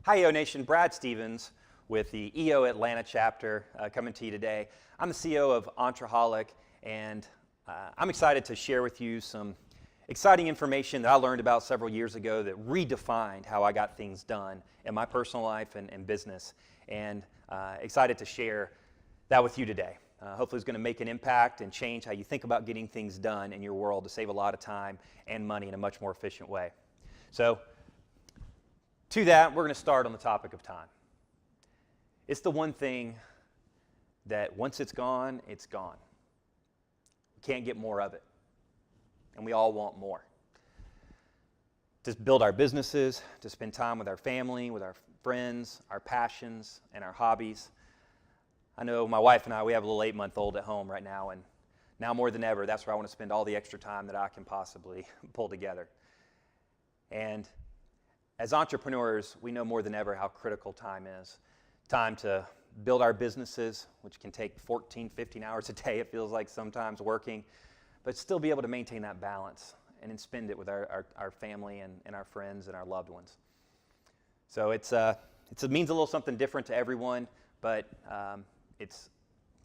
Hi, EO Nation. BradStevens with the EO Atlanta chapter coming to you today. I'm the CEO of Entreholic, and I'm excited to share with you some exciting information that I learned about several years ago that redefined how I got things done in my personal life and business, and excited to share that with you today. Hopefully it's going to make an impact and change how you think about getting things done in your world to save a lot of time and money in a much more efficient way. So, to that, we're going to start on the topic of time. It's the one thing that once it's gone, it's gone. We can't get more of it. And we all want more. To build our businesses, to spend time with our family, with our friends, our passions, and our hobbies. I know my wife and I, we have a little 8-month-old at home right now, and now more than ever, that's where I want to spend all the extra time that I can possibly pull together. And as entrepreneurs, we know more than ever how critical time is. Time to build our businesses, which can take 14, 15 hours a day, it feels like sometimes working, but still be able to maintain that balance and then spend it with our family and our friends and our loved ones. So it means a little something different to everyone, but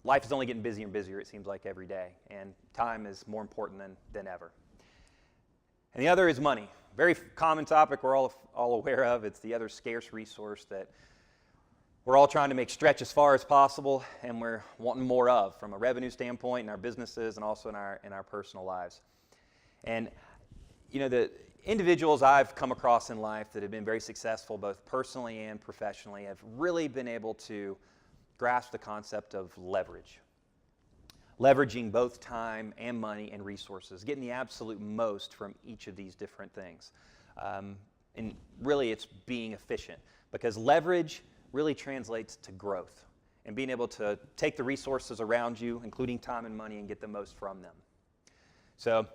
life is only getting busier and busier, it seems like, every day, and time is more important than ever. And the other is money. Very common topic we're all aware of. It's the other scarce resource that we're all trying to make stretch as far as possible, and we're wanting more of from a revenue standpoint in our businesses and also in our personal lives. And you know, the individuals I've come across in life that have been very successful both personally and professionally have really been able to grasp the concept of leverage. Leveraging both time and money and resources, getting the absolute most from each of these different things. And really it's being efficient, because leverage really translates to growth and being able to take the resources around you, including time and money, and get the most from them. So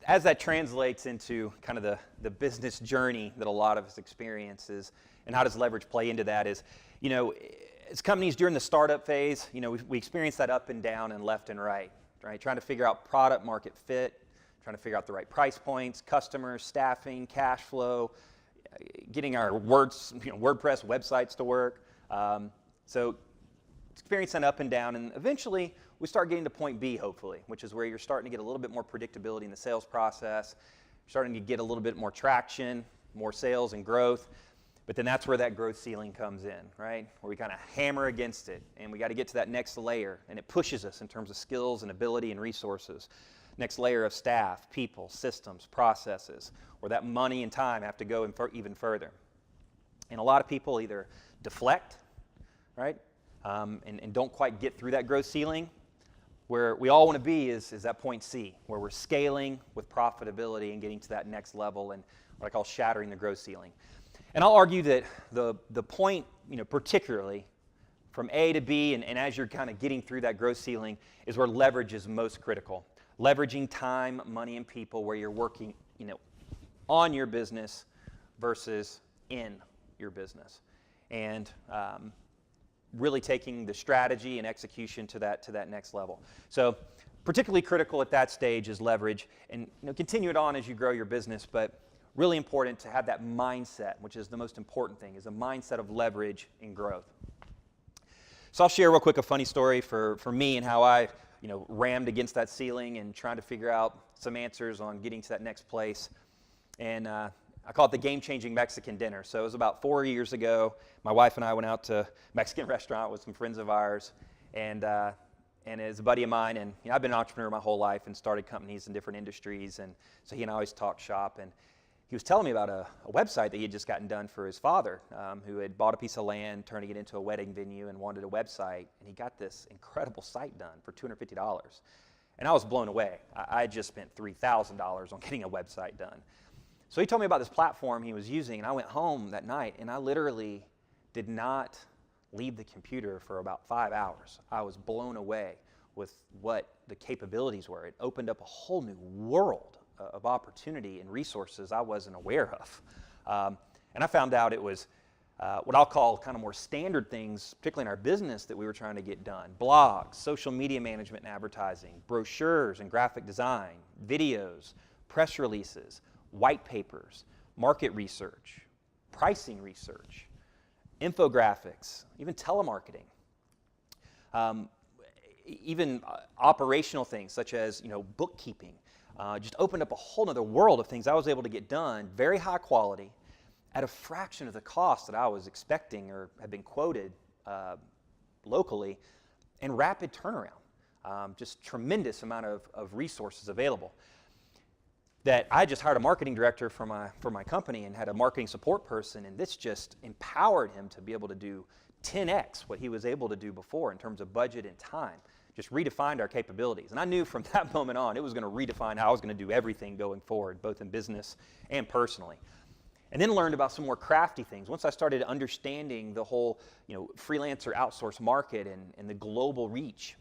as that translates into kind of the business journey that a lot of us experiences, and how does leverage play into that is, you know, as companies during the startup phase, you know, we experience that up and down and left and right? Trying to figure out product market fit, trying to figure out the right price points, customers, staffing, cash flow, getting our WordPress websites to work. So experience that up and down, and eventually we start getting to point B, hopefully, which is where you're starting to get a little bit more predictability in the sales process, you're starting to get a little bit more traction, more sales and growth. But then that's where that growth ceiling comes in, right? Where we kind of hammer against it, and we got to get to that next layer, and it pushes us in terms of skills and ability and resources. Next layer of staff, people, systems, processes, where that money and time have to go even further. And a lot of people either deflect, right, and don't quite get through that growth ceiling. Where we all want to be is that point C, where we're scaling with profitability and getting to that next level, and what I call shattering the growth ceiling. And I'll argue that the point, you know, particularly from A to B, and as you're kind of getting through that growth ceiling, is where leverage is most critical. Leveraging time, money, and people where you're working, you know, on your business versus in your business, and really taking the strategy and execution to that next level. So, particularly critical at that stage is leverage, and you know, continue it on as you grow your business, but really important to have that mindset, which is the most important thing, is a mindset of leverage and growth. So I'll share real quick a funny story for me and how I, you know, rammed against that ceiling and trying to figure out some answers on getting to that next place. And I call it the game-changing Mexican dinner. So it was about 4 years ago. My wife and I went out to a Mexican restaurant with some friends of ours, and as a buddy of mine, and you know, I've been an entrepreneur my whole life and started companies in different industries, and so he and I always talk shop, and he was telling me about a website that he had just gotten done for his father, who had bought a piece of land, turning it into a wedding venue, and wanted a website. And he got this incredible site done for $250. And I was blown away. I had just spent $3,000 on getting a website done. So he told me about this platform he was using, and I went home that night, and I literally did not leave the computer for about 5 hours. I was blown away with what the capabilities were. It opened up a whole new world of opportunity and resources I wasn't aware of. And I found out it was what I'll call kind of more standard things, particularly in our business, that we were trying to get done. Blogs, social media management and advertising, brochures and graphic design, videos, press releases, white papers, market research, pricing research, infographics, even telemarketing, even operational things such as bookkeeping. Just opened up a whole other world of things I was able to get done, very high quality, at a fraction of the cost that I was expecting or had been quoted locally, and rapid turnaround. Just tremendous amount of resources available. That I just hired a marketing director for my company and had a marketing support person, and this just empowered him to be able to do 10x what he was able to do before in terms of budget and time. Just redefined our capabilities. And I knew from that moment on it was going to redefine how I was going to do everything going forward, both in business and personally. And then learned about some more crafty things. Once I started understanding the whole freelancer outsource market and the global reach,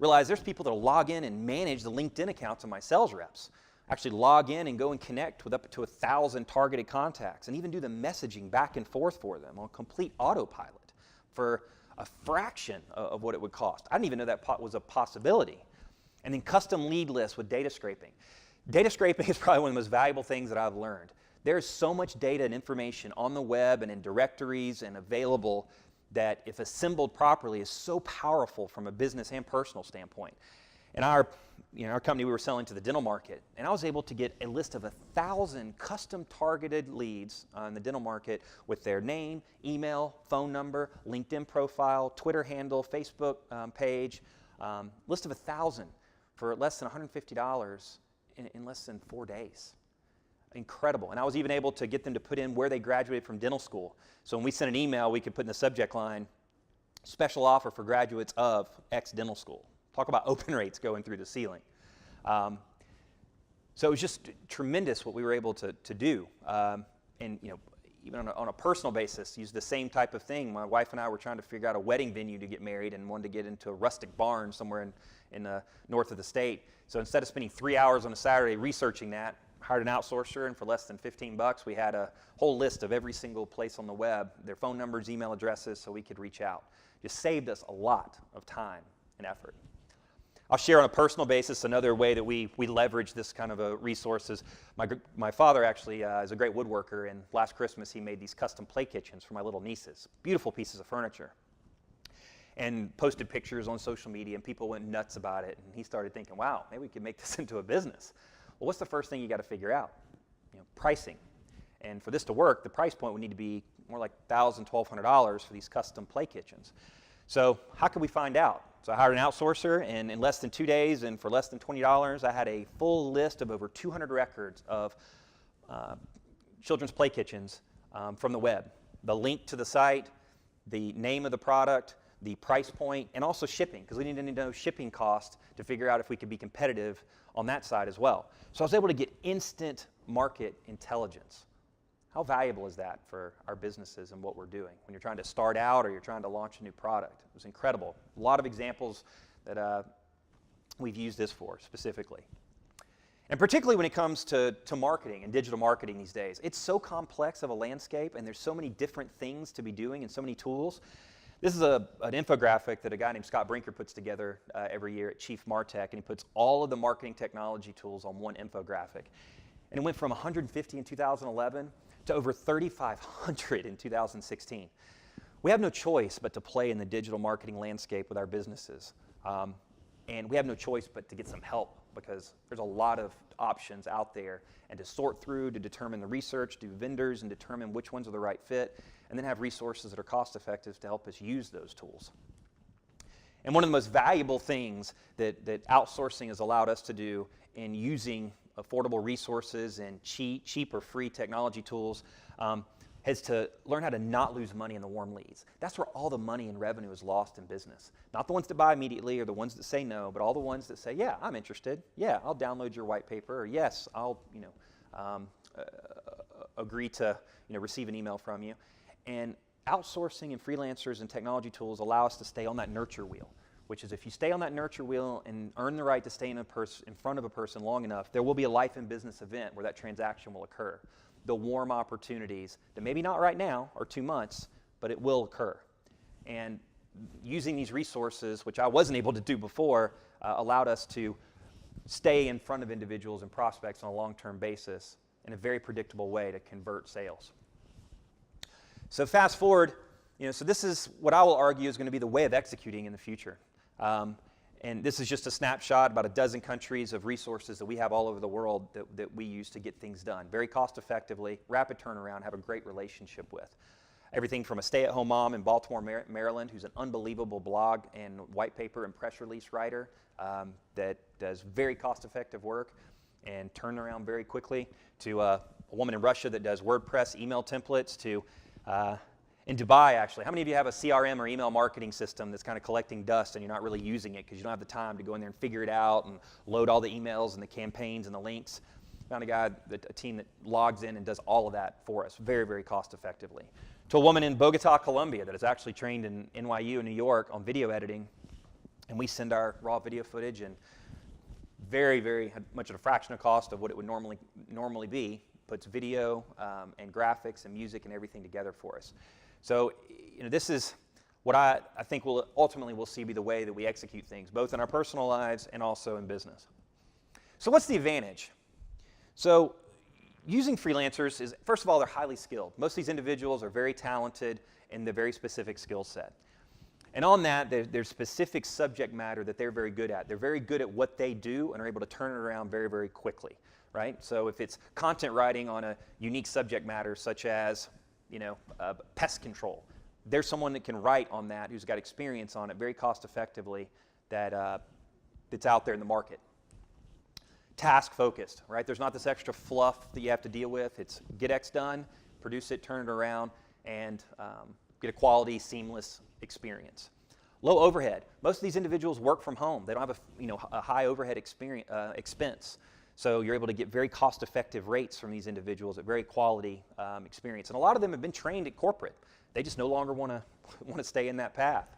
realized there's people that will log in and manage the LinkedIn accounts of my sales reps. Actually log in and go and connect with up to 1,000 targeted contacts and even do the messaging back and forth for them on complete autopilot for a fraction of what it would cost. I didn't even know that was a possibility. And then custom lead lists with data scraping. Data scraping is probably one of the most valuable things that I've learned. There's so much data and information on the web and in directories and available that, if assembled properly, is so powerful from a business and personal standpoint. In our company, we were selling to the dental market, and I was able to get a list of 1,000 custom targeted leads on the dental market with their name, email, phone number, LinkedIn profile, Twitter handle, Facebook page, list of 1,000 for less than $150 in less than 4 days. Incredible. And I was even able to get them to put in where they graduated from dental school. So when we sent an email, we could put in the subject line, special offer for graduates of X dental school. Talk about open rates going through the ceiling. So it was just tremendous what we were able to do. And even on a personal basis, use the same type of thing. My wife and I were trying to figure out a wedding venue to get married and wanted to get into a rustic barn somewhere in the north of the state. So instead of spending 3 hours on a Saturday researching that, hired an outsourcer, and for less than $15, we had a whole list of every single place on the web, their phone numbers, email addresses, so we could reach out. Just saved us a lot of time and effort. I'll share on a personal basis another way that we leverage this kind of a resource is my father actually is a great woodworker, and last Christmas he made these custom play kitchens for my little nieces. Beautiful pieces of furniture. And posted pictures on social media, and people went nuts about it, and he started thinking, wow, maybe we could make this into a business. Well, what's the first thing you got to figure out? Pricing. And for this to work, the price point would need to be more like $1,000, $1,200 for these custom play kitchens. So how could we find out? So I hired an outsourcer, and in less than 2 days and for less than $20, I had a full list of over 200 records of children's play kitchens from the web. The link to the site, the name of the product, the price point, and also shipping, because we needed to know shipping costs to figure out if we could be competitive on that side as well. So I was able to get instant market intelligence. How valuable is that for our businesses and what we're doing when you're trying to start out or you're trying to launch a new product? It was incredible. A lot of examples that we've used this for specifically. And particularly when it comes to marketing and digital marketing these days. It's so complex of a landscape, and there's so many different things to be doing and so many tools. This is an infographic that a guy named Scott Brinker puts together every year at Chief Martech, and he puts all of the marketing technology tools on one infographic. And it went from 150 in 2011 to over 3,500 in 2016. We have no choice but to play in the digital marketing landscape with our businesses. And we have no choice but to get some help, because there's a lot of options out there, and to sort through, to determine the research, do vendors, and determine which ones are the right fit, and then have resources that are cost effective to help us use those tools. And one of the most valuable things that outsourcing has allowed us to do in using affordable resources and cheap or free technology tools is to learn how to not lose money in the warm leads. That's where all the money and revenue is lost in business. Not the ones that buy immediately or the ones that say no, but all the ones that say, yeah, I'm interested. Yeah, I'll download your white paper. Or yes, I'll agree to receive an email from you. And outsourcing and freelancers and technology tools allow us to stay on that nurture wheel, which is if you stay on that nurture wheel and earn the right to stay in front of a person long enough, there will be a life and business event where that transaction will occur. The warm opportunities that maybe not right now or 2 months, but it will occur. And using these resources, which I wasn't able to do before, allowed us to stay in front of individuals and prospects on a long-term basis in a very predictable way to convert sales. So fast forward, so this is what I will argue is going to be the way of executing in the future. And this is just a snapshot, about a dozen countries of resources that we have all over the world that we use to get things done. Very cost effectively, rapid turnaround, have a great relationship with. Everything from a stay-at-home mom in Baltimore, Maryland, who's an unbelievable blog and white paper and press release writer that does very cost-effective work and turn around very quickly, to a woman in Russia that does WordPress email templates, to in Dubai, actually. How many of you have a CRM or email marketing system that's kind of collecting dust and you're not really using it because you don't have the time to go in there and figure it out and load all the emails and the campaigns and the links? Found a team that logs in and does all of that for us very, very cost effectively. To a woman in Bogota, Colombia that is actually trained in NYU in New York on video editing, and we send our raw video footage, and very, very much at a fraction of cost of what it would normally be, puts video and graphics and music and everything together for us. So, this is what I think we'll see be the way that we execute things, both in our personal lives and also in business. So what's the advantage? So using freelancers is, first of all, they're highly skilled. Most of these individuals are very talented in the very specific skill set. And on that, there's specific subject matter that they're very good at. They're very good at what they do and are able to turn it around very, very quickly, right? So if it's content writing on a unique subject matter, such as pest control, there's someone that can write on that who's got experience on it very cost effectively that's out there in the market. Task focused, right? There's not this extra fluff that you have to deal with. It's get X done, produce it, turn it around, and get a quality, seamless experience. Low overhead. Most of these individuals work from home. They don't have a high overhead expense. So you're able to get very cost-effective rates from these individuals at very quality experience. And a lot of them have been trained at corporate. They just no longer want to stay in that path.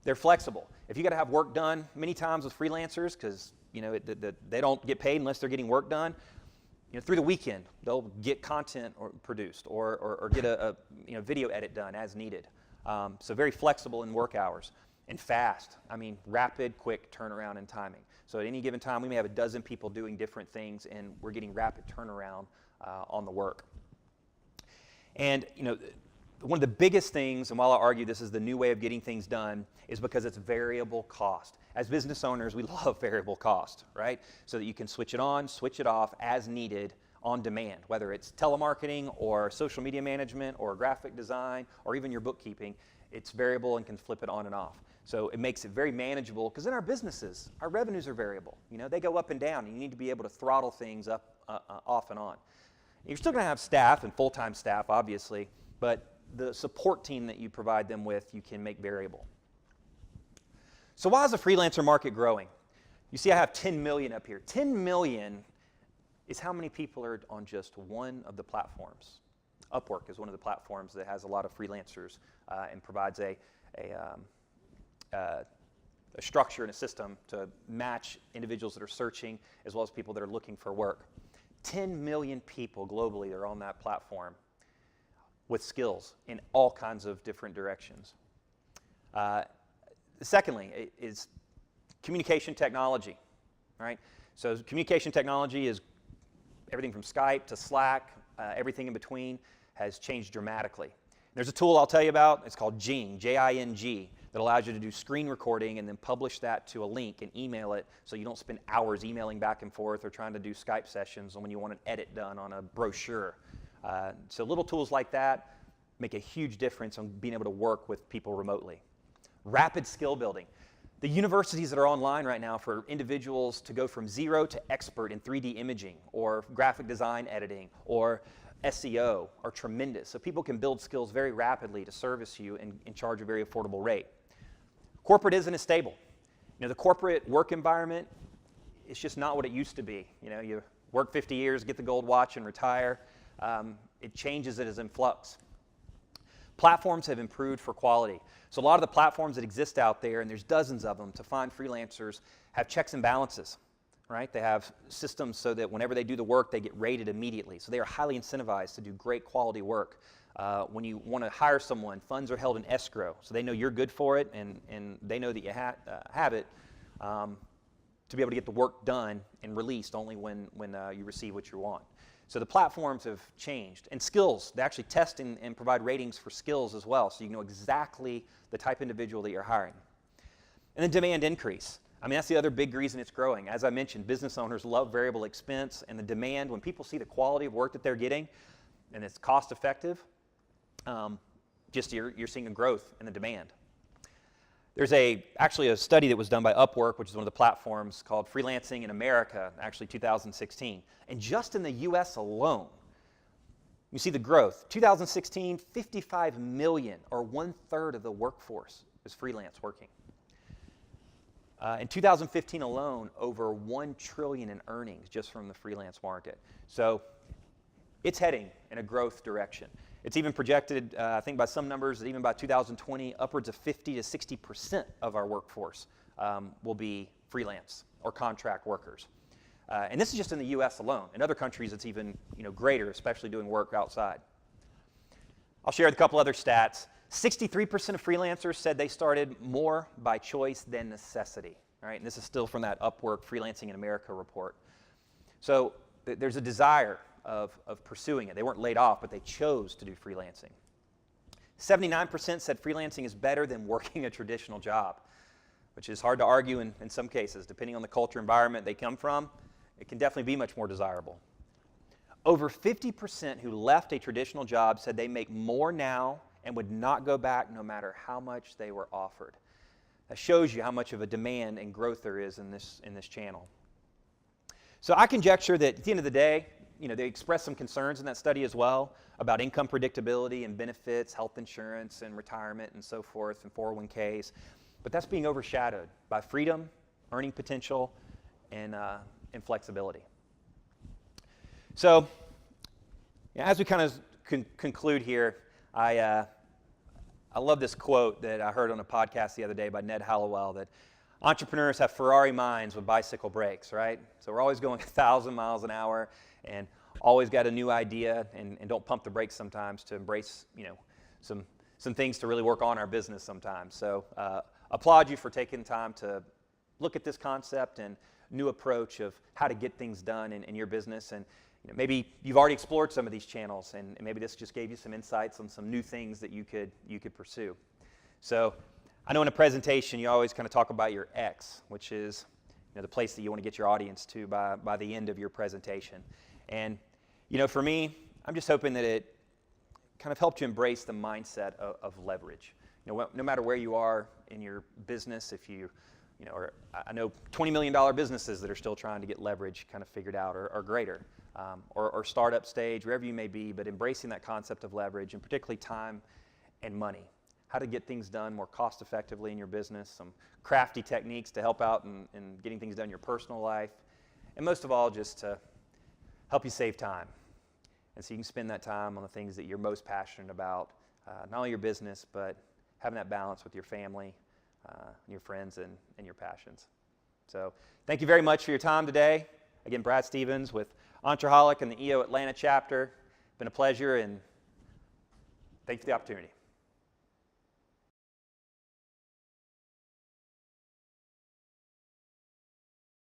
They're flexible. If you got to have work done, many times with freelancers, because they don't get paid unless they're getting work done, through the weekend they'll get content produced or get a video edit done as needed. So very flexible in work hours, and fast. Rapid, quick turnaround and timing. So at any given time, we may have a dozen people doing different things, and we're getting rapid turnaround on the work. And one of the biggest things, and while I argue this is the new way of getting things done, is because it's variable cost. As business owners, we love variable cost, right? So that you can switch it on, switch it off as needed on demand, whether it's telemarketing or social media management or graphic design or even your bookkeeping. It's variable and can flip it on and off. So it makes it very manageable, because in our businesses, our revenues are variable. They go up and down, and you need to be able to throttle things up, off and on. You're still going to have staff and full-time staff, obviously, but the support team that you provide them with, you can make variable. So why is the freelancer market growing? You see I have 10 million up here. 10 million is how many people are on just one of the platforms. Upwork is one of the platforms that has a lot of freelancers and provides a structure and a system to match individuals that are searching as well as people that are looking for work. 10 million people globally are on that platform with skills in all kinds of different directions. Secondly is communication technology, right? So communication technology is everything from Skype to Slack, everything in between has changed dramatically. There's a tool I'll tell you about. It's called Jing, J-I-N-G, that allows you to do screen recording and then publish that to a link and email it, so you don't spend hours emailing back and forth or trying to do Skype sessions when you want an edit done on a brochure. So little tools like that make a huge difference on being able to work with people remotely. Rapid skill building. The universities that are online right now for individuals to go from zero to expert in 3D imaging or graphic design editing or SEO are tremendous. So people can build skills very rapidly to service you and charge a very affordable rate. Corporate isn't as stable. The corporate work environment, it's just not what it used to be. You work 50 years, get the gold watch, and retire. It changes, it is in flux. Platforms have improved for quality. So a lot of the platforms that exist out there, and there's dozens of them, to find freelancers have checks and balances, right? They have systems so that whenever they do the work, they get rated immediately. So they are highly incentivized to do great quality work. When you want to hire someone, funds are held in escrow, so they know you're good for it, and they know that you have it to be able to get the work done and released only when you receive what you want. So the platforms have changed. And skills, they actually test and provide ratings for skills as well, so you know exactly the type of individual that you're hiring. And then demand increase. I mean, that's the other big reason it's growing. As I mentioned, business owners love variable expense, and the demand, when people see the quality of work that they're getting and it's cost effective, you're seeing a growth in the demand. There's actually a study that was done by Upwork, which is one of the platforms, called Freelancing in America, actually 2016. And just in the US alone, you see the growth. 2016, 55 million, or 1/3 of the workforce is freelance working. In 2015 alone, over $1 trillion in earnings just from the freelance market. So it's heading in a growth direction. It's even projected, I think by some numbers, that even by 2020, upwards of 50 to 60% of our workforce will be freelance or contract workers. And this is just in the US alone. In other countries, it's even greater, especially doing work outside. I'll share a couple other stats. 63% of freelancers said they started more by choice than necessity. All right? And this is still from that Upwork Freelancing in America report. So there's a desire of pursuing it. They weren't laid off, but they chose to do freelancing. 79% said freelancing is better than working a traditional job, which is hard to argue in some cases. Depending on the culture environment they come from, it can definitely be much more desirable. Over 50% who left a traditional job said they make more now and would not go back no matter how much they were offered. That shows you how much of a demand and growth there is in this channel. So I conjecture that at the end of the day, they expressed some concerns in that study as well about income predictability and benefits, health insurance and retirement and so forth, and 401ks. But that's being overshadowed by freedom, earning potential, and flexibility. So as we kind of conclude here, I love this quote that I heard on a podcast the other day by Ned Hallowell, that entrepreneurs have Ferrari minds with bicycle brakes, right? So we're always going 1,000 miles an hour and always got a new idea, and don't pump the brakes sometimes to embrace some things to really work on our business sometimes. So applaud you for taking time to look at this concept and new approach of how to get things done in your business. And maybe you've already explored some of these channels, and maybe this just gave you some insights on some new things that you could pursue. So I know in a presentation you always kind of talk about your X, which is the place that you want to get your audience to by the end of your presentation. And for me, I'm just hoping that it kind of helped you embrace the mindset of leverage. No matter where you are in your business, if or I know $20 million businesses that are still trying to get leverage kind of figured out or greater, or startup stage, wherever you may be, but embracing that concept of leverage, and particularly time and money. How to get things done more cost effectively in your business, some crafty techniques to help out in getting things done in your personal life, and most of all, just to help you save time. And so you can spend that time on the things that you're most passionate about, not only your business, but having that balance with your family, your friends, and your passions. So thank you very much for your time today. Again, Brad Stevens with Entreholic and the EO Atlanta chapter. Been a pleasure, and thank you for the opportunity.